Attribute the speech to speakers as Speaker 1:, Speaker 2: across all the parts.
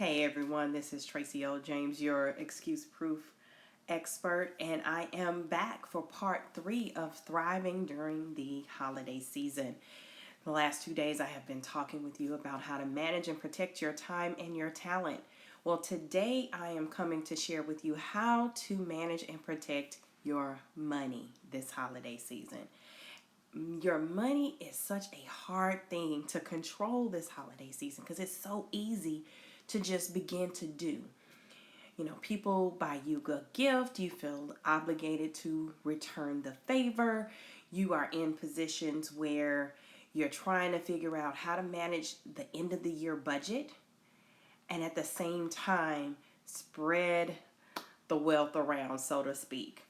Speaker 1: Hey everyone, this is Tracy L. James, your excuse proof expert, and I am back for part 3 of thriving during the holiday season. The last 2 days I have been talking with you about how to manage and protect your time and your talent. Well, today I am coming to share with you how to manage and protect your money this holiday season. Your money is such a hard thing to control this holiday season because it's so easy to just begin to do. You know, people buy you a gift, you feel obligated to return the favor. You are in positions where you're trying to figure out how to manage the end of the year budget and at the same time spread the wealth around, so to speak.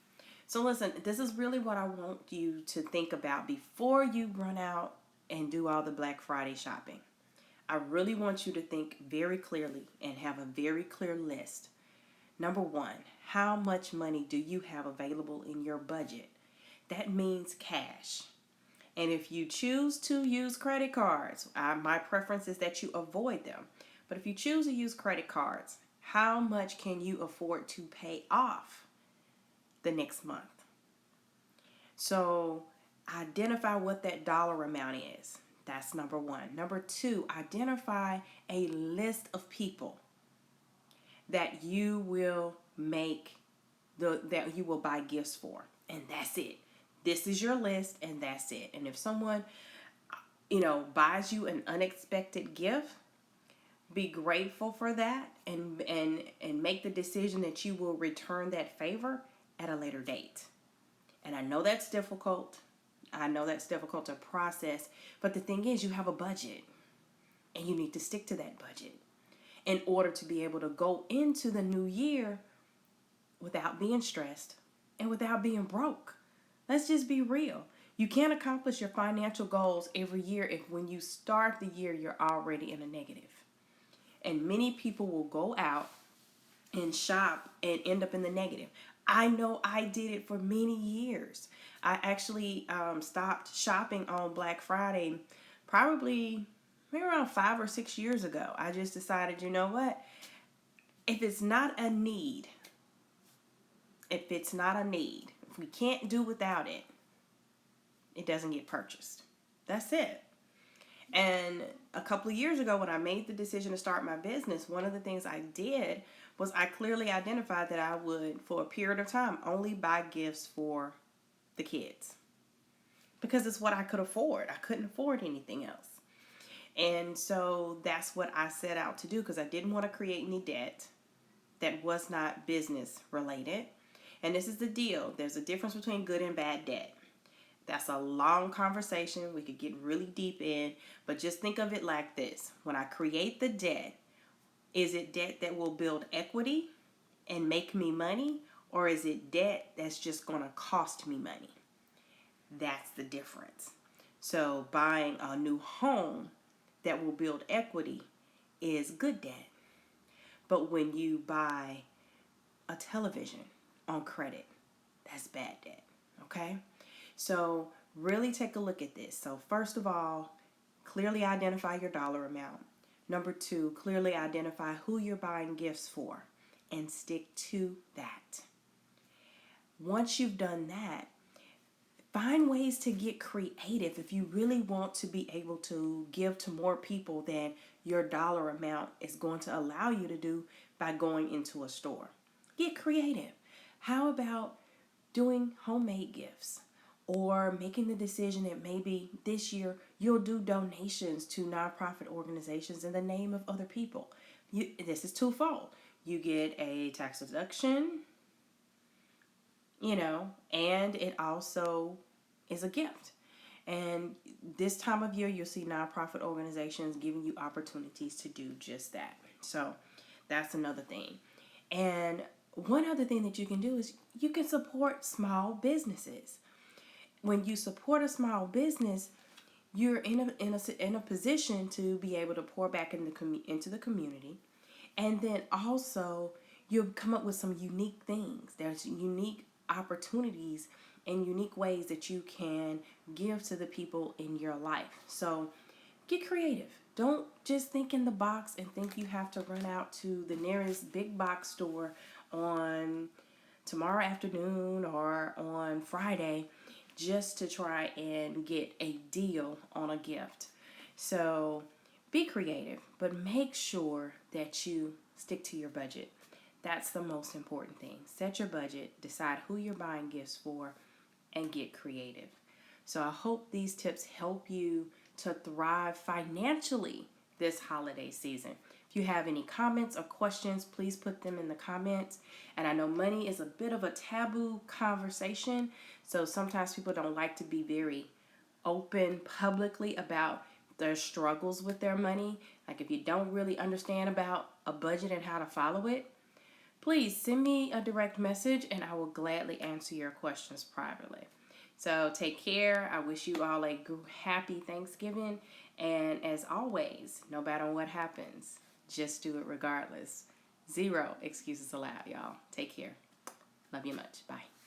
Speaker 1: So listen, this is really what I want you to think about before you run out and do all the Black Friday shopping. I really want you to think very clearly and have a very clear list. Number one, how much money do you have available in your budget? That means cash. And if you choose to use credit cards, my preference is that you avoid them. But if you choose to use credit cards, how much can you afford to pay off the next month? So identify what that dollar amount is. That's number one. Number two, identify a list of people that you will that you will buy gifts for. And that's it. This is your list and that's it. And if someone, buys you an unexpected gift, be grateful for that and make the decision that you will return that favor at a later date. And I know that's difficult. I know that's difficult to process. But the thing is, you have a budget. And you need to stick to that budget in order to be able to go into the new year without being stressed and without being broke. Let's just be real. You can't accomplish your financial goals every year if when you start the year, you're already in a negative. And many people will go out and shop and end up in the negative. I know I did it for many years. I actually stopped shopping on Black Friday probably maybe around 5 or 6 years ago. I just decided, you know what? If it's not a need, if we can't do without it, it doesn't get purchased. That's it. And a couple of years ago when I made the decision to start my business, one of the things I did was I clearly identified that I would, for a period of time, only buy gifts for the kids. Because it's what I could afford. I couldn't afford anything else. And so that's what I set out to do because I didn't want to create any debt that was not business related. And this is the deal. There's a difference between good and bad debt. That's a long conversation we could get really deep in, but just think of it like this. When I create the debt, is it debt that will build equity and make me money, or is it debt that's just going to cost me money? That's the difference. So buying a new home that will build equity is good debt. But when you buy a television on credit, that's bad debt. Okay? So really take a look at this. So first of all, clearly identify your dollar amount. Number two, clearly identify who you're buying gifts for and stick to that. Once you've done that, find ways to get creative if you really want to be able to give to more people than your dollar amount is going to allow you to do by going into a store. Get creative. How about doing homemade gifts? Or making the decision that maybe this year you'll do donations to nonprofit organizations in the name of other people. This is twofold. You get a tax deduction, and it also is a gift. And this time of year, you'll see nonprofit organizations giving you opportunities to do just that. So that's another thing. And one other thing that you can do is you can support small businesses. When you support a small business, you're in a position to be able to pour back into the community, and then also you'll come up with some unique things. There's unique opportunities and unique ways that you can give to the people in your life. So get creative. Don't just think in the box and think you have to run out to the nearest big box store on tomorrow afternoon or on Friday just to try and get a deal on a gift. So be creative, but make sure that you stick to your budget. That's the most important thing. Set your budget, decide who you're buying gifts for, and get creative. So I hope these tips help you to thrive financially this holiday season. If you have any comments or questions, please put them in the comments. And I know money is a bit of a taboo conversation, so sometimes people don't like to be very open publicly about their struggles with their money. Like if you don't really understand about a budget and how to follow it, please send me a direct message and I will gladly answer your questions privately. So take care. I wish you all a happy Thanksgiving. And as always, no matter what happens, just do it regardless. Zero excuses allowed, y'all. Take care. Love you much. Bye.